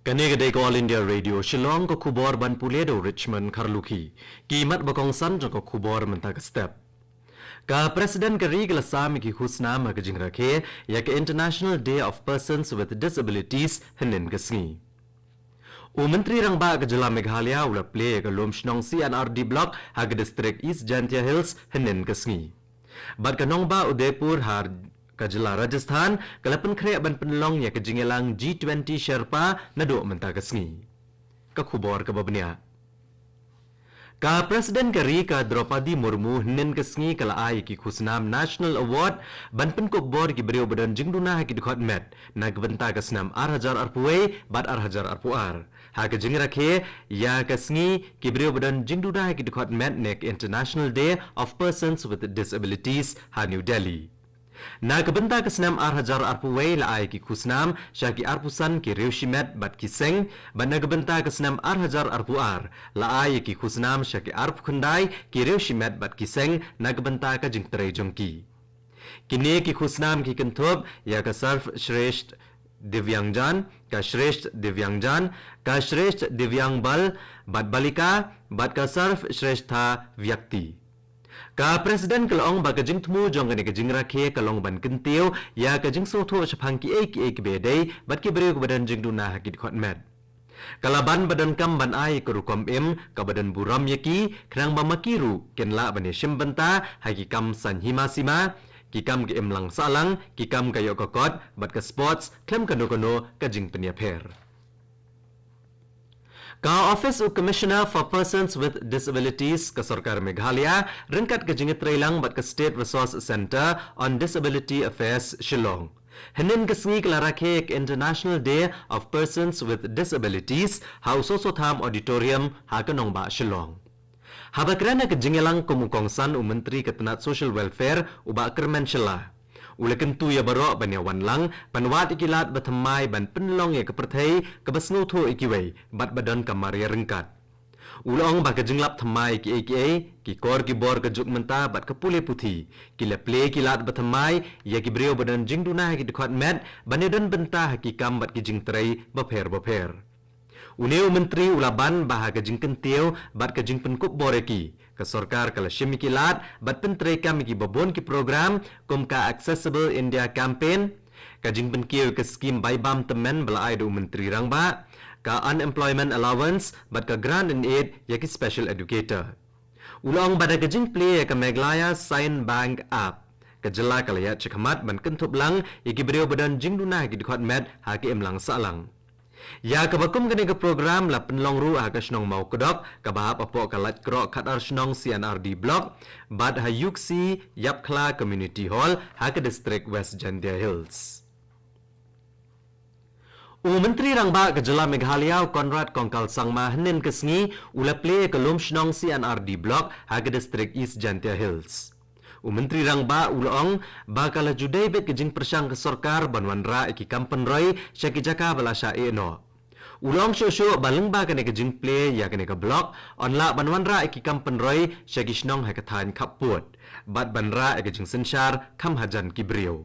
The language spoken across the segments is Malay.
Kanegade ko All India Radio Shillong ko kubor ban puledo Richmond Karluki kimat bakong san ko kubor mentag step ka Presiden kari kelasami ki husnam ka jingrakhe ya ke International Day of Persons with Disabilities hinin kesngi Menteri rang ba ke jela Meghalaya ula play ke lom shnong CNRD block ha ke district East Jantia Hills hinin kesngi bad kanong ba Udaipur har Kajala Rajasthan kalapan kre ban penlong ya kejingelang G20 Sherpa nado menta kesngi ka khubor ka babnia ka Presiden kari ka Draupadi Murmu hnen kesngi kala ai ki khusnam National Award ban pen ko bor ki brio badan jingduna ki dikhat met nag benta kesnam 8000 arpuai bad 8000 arpuar ha ke jingrakhe ya kesngi ki brio badan jingduna ki dikhat met nek International Day of Persons with Disabilities ha New Delhi Na kebenta kesenam arhajar arpuway la ay ki kusnam syaki arpusan ki rewshimet bat kiseng ban na kebenta kesenam arhajar arpuar la ay ki kusnam syaki arp kundai ki rewshimet bat kiseng na kebenta ka jingtere jongki kini ki kusnam ki kentup ya ka sarf shresht divyangjan ka shresht divyangjan ka shresht divyangbal bat balika bat ka sarf shreshtha vyakti Ka Presiden kalong ba kajing tmu jong kani kajing rakhe kalong ban kentiu ya kajing sotho chapang ki ek bedai bat ki beriu badan jing duna hakit khot met kalaban badan kam ban ai kerukom im ka badan buram yaki khrang ba makiru kenla bani shimbanta haki kam san himasima ki kam ke im lang salang ki kam kayo kokot bat ka sports klem kano kajing penia pher Ka Office of Commissioner for Persons with Disabilities ka Sarkar Meghalaya ringkat ka jingit trailang bat ka State Resource Center on Disability Affairs Shillong. Hinin kasngi klarakhe ek International Day of Persons with Disabilities House Sotham Auditorium ha kanong ba Shillong. Habakrana ka jingelang kumukongsan Menteri Ketenat Social Welfare uba Kermen Shilla. Ulakan tu ya baro banyawan lang panwat ikilat batamai ban penlong ya keperthai kebasnu thu ikiwei bat badan kamaria rengkat ulong ba kajinglap thamai ki kor ki bor ka juk menta bat kapule puthi ki leple kilat batamai ya ki brio badan jingduna ki dikhat met banedan benta hakikam bat ki jingtrai bapher Uneu Menteri Ulaban bah ka jingken teu bat ka jingpen kup boreki ka sarkar kala shimikilat bat pentre kam ki babon ki program kum ka Accessible India campaign ka jingpen kieu ka skim baibam temen belai do menteri rangba ka unemployment allowance bat ka grant and aid ya ki special educator ulong bada ka jing play ka Meghalaya Sign Bank app ka jela kala ya chikhamat ban kentup lang iki brio badan jingduna ki dikhat met ha ki emlang salang Ya kabakum kani ke program la penlong ru ha ka snong mau kedok ka bahap apo ka lat krok khatar snong CNRD block bad ha yuksi yapkhla community hall ha ka district West Jantia Hills Menteri rangba ke jela Meghalaya Conrad Kongkal Sangma hnen kesngi ula play ke lom snong CNRD block ha ka district East Jantia Hills Menteri rangba ulong bakala judai bet kejing persang ke sarkar banwanra iki kampen roi syaki jaka balasha eno ulong shosho balengba kane kejing play ya kane ke blog onla banwanra iki kampen roi syaki snong hakathan kaput bat banra kejing senshar kam hajan kibrio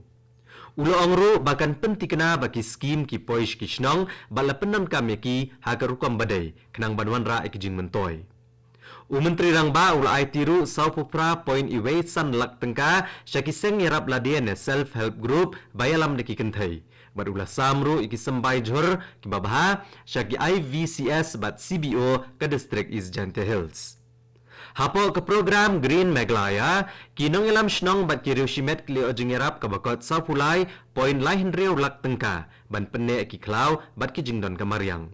ulong ru bakan pentikna baki skim ki poish ki snong bala penam kameki hagarukom badai kenang banwanra ikijing mentoy Menteri rangba ula ai tiru saupupra point iwei san lak tengka syaki seng yarap ladian self help group bayalam deki kenthai bat ula samru iki sembai jhor ki babha syaki IVCS bat CBO ke district East Jantia Hills Hapo ke program Green Meghalaya kinong ilam snong bat kiriu shimet kli ojing yarap ke bakot saupulai point lain riu lak tengka ban penne ki klau bat ki jingdon ke Mariang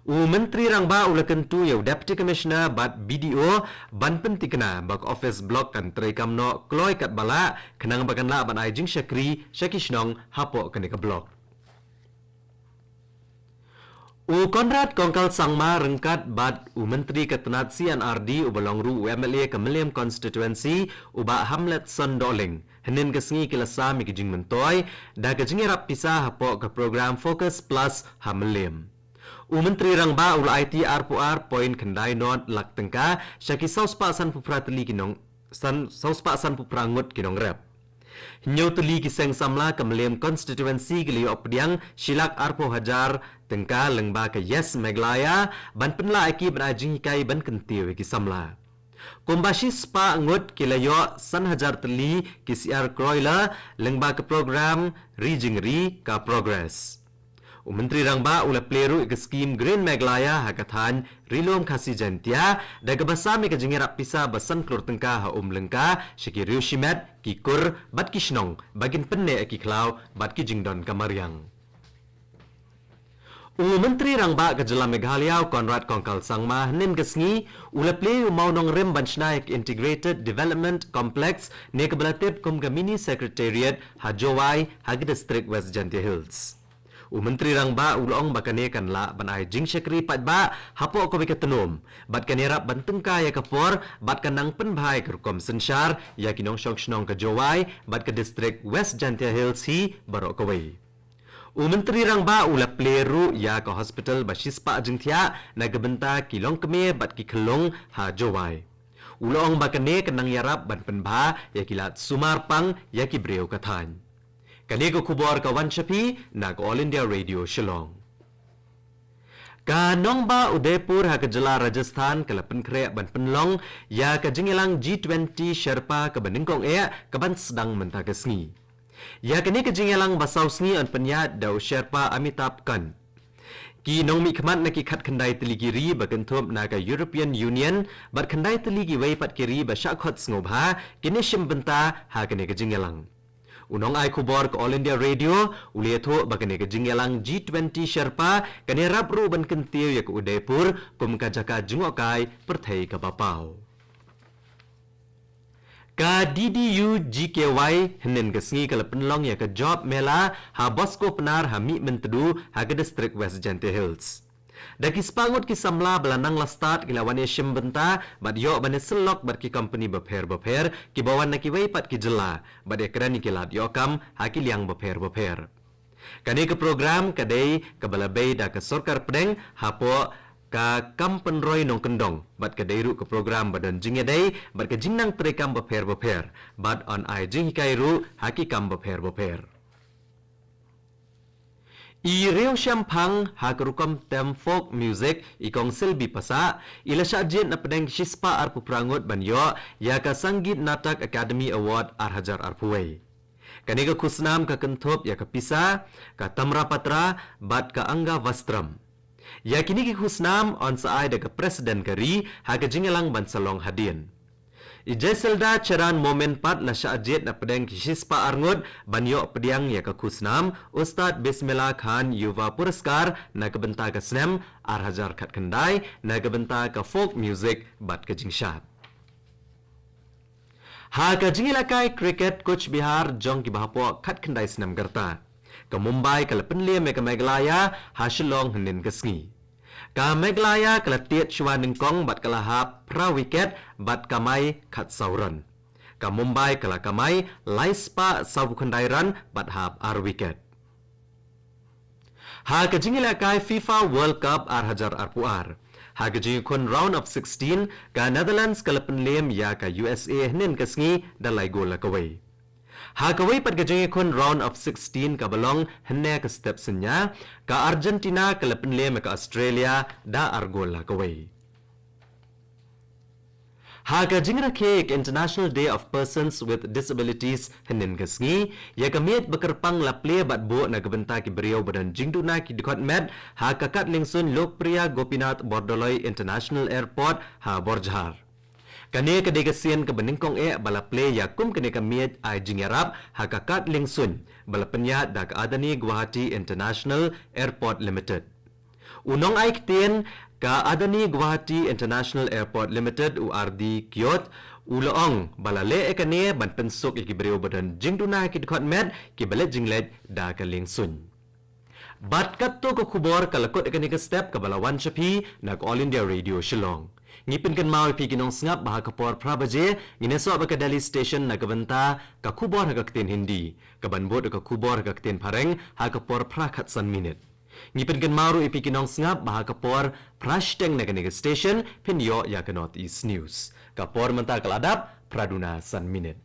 Menteri rangba ulakan tu ya Deputy Commissioner bat BDO ban pentikna bak office block kan trekam no kloi kat bala kenang bakan la ban ajing syakri syakishnong hapo kene ke block Conrad Kongkal Sangma rengkat bat Menteri Ketenat CNRD ubalong ru MLA ke Meliam constituency uba Hamlet Sondoling henin kesngi kilasa mi kijing mentoy da kijing rap pisah hapo ke program Focus Plus Hameliam Menteri rangba ul IT RPR point kendai not lak tengka syaki sauspa san puprateli kinong san sauspa san puprangut kinong rep Nyotuli kiseng samla kemeliem konstituensi geliu opdiang Shilak Arpo Hajar tengka lengba ke Yes Meglaya ban penla aki berajing kai ban kentiu ki samla. Kumbashi spa ngut kilayo san hajar teli kisiar kroila lengba ke program Rijingri ka progress. Menteri Rangba ula pleru ke skim Green Meglaya hakathan rilom khasi jantia daga basami ke jingirap pisa basan klur tengka ha lengka shikiriu shimet kikur bat kishnong bagin penne ki klau bat ki jingdon kamariang. Menteri Rangba ke Jela Meghalaya Konrad Kongkal Sangma nen kesngi ula pleru maunong rem bansnaik integrated development complex ne kebelatip kum ke mini secretariat hajowai hagi district West Jantia Hills. Menteri Rangba ulong bakane kan la banai jing syakri pat ba hapo ko bikatenum bat kanera bantengka ya kapor bat kanang penbhai kerkom sensyar ya kinong shnong ke jowai bat ke district West Jantia Hills hi barok kawai. Menteri Rangba ula pleru ya ke hospital basispa jingtia na gebenta kilong keme bat ki kelong ha jowai. Ulong bakane kanang yarap ban penbha ya kilat sumarpang ya ki breu kathan. Kani ko kubor ka Wanshapi nag All India Radio Shillong. Ka Nongba Udaipur ha Kajala Rajasthan kalapan kre ban penlong ya ka jingilang G20 Sherpa ka baningkong ka ban sedang mentagasngi. Ya kani ka jingilang basaw sngi an penyat daw Sherpa Amitabh Khan. Ki nong mi khamat na ki khat khandai teligiri baganthop na ka European Union bat khandai teligi wai pat kiri ba shakhot ngobha kini shimbenta ha kani ka jingilang. Unong ay kubor ke All India Radio ulieto bagane ke jingyalang G20 Sherpa kani rabru ban kentiu ya ke Udaipur kum ka jaka jungokai perthai ka bapau. Ka DDU GKY henen ke sngi kala penlong ya ke job mela ha Bosco penar ha mi mentedu ha ke district West Jantia Hills. Daki spangut ki samla belanang la start kila wane shimbenta bad yo bane selok bad ki company beper ki bawan na ki wei pat ki jela bad ekran ki lat yo kam ha ki liang beper. Kani ke program kadai ke balabei da ke sorkar pedeng hapo ka kampen roy nong kendong bad kadai ru ke program badan jingedai bad ke jingnang terekam beper bad on ai jing kairu ha ki kam beper. I reo syampang ha kerukom tem folk music i kong selbi pasa ila syajit na pedeng shispa arpu prangut banyo ya ka Sanggit Natak Academy Award arhajar arpuway. Kani ka kusnam ka kentop ya ka pisa ka Tamra Patra bat ka Angga Vastram. Ya kini ki kusnam on saay da ka presiden kari ha ka jingalang bansalong hadin. Ijay selda ceran momen pat la syajit na pedeng kishispa arngut banyo pediang ya ke kusnam Ustad Bismillah Khan Yuva Puraskar na kebenta ke snem arhajar kat kendai na kebenta ke folk music bat ke jingsyat. Ha ke jingilakai cricket Coach Bihar jong ki bahapo kat kendai snem gerta. Ke Mumbai ke lepenlia me ke Meghalaya ha Shillong henin ke sngi. Ka Meghalaya kelatiet shwa ningkong bat kalahap pra wicket bat kamai khat sauran. Ka Mumbai kala kamai laispa savukandairan bat hap ar wicket. Ha ka jingilakai FIFA World Cup arhajar arpuar. Ha ka jingikun round of 16 ka Netherlands kalapenlim ya ka USA hnin kasngi dalai gol kawai. Ha kawai pat gajeng kon round of 16 ka balong henne ka step senya ka Argentina ka lepenle ka Australia da argol la kawai. Ha ka jingra ke International Day of Persons with Disabilities henin kasngi ya ka met bekerpang la play bat bo na gebenta ki beriau badan jingduna ki dikot med ha ka kat lingsun Lokpriya Gopinath Bordoloi International Airport ha Borjhar. Kani ka degasian ka beningkong bala play ya kum kani ka miet ay jingarap hakakat lingsun bala penya da ka Adani Guwahati International Airport Limited. Unong ay kitien ka Adani Guwahati International Airport Limited URD Kyot uloong bala le kani ban pensok ikibreo badan jingduna ki dikot med ki balet jinglet da ka lingsun. Bat katto ko kubor kalakot kani ka step ka bala Wanshapi nag All India Radio Shillong. Ngipin kan mau pi kinong ngap bah kapor prabaje ngineso ba ka Delhi station na gabanta ka kubor ha kaktin Hindi ka banbot ka kubor ha kaktin Pareng ha kapor prakhat san minute ngipin kan mau ipi kinong ngap bah kapor prashteng na kaniga station pinyo ya ka North East News kapor menta kaladap praduna san minute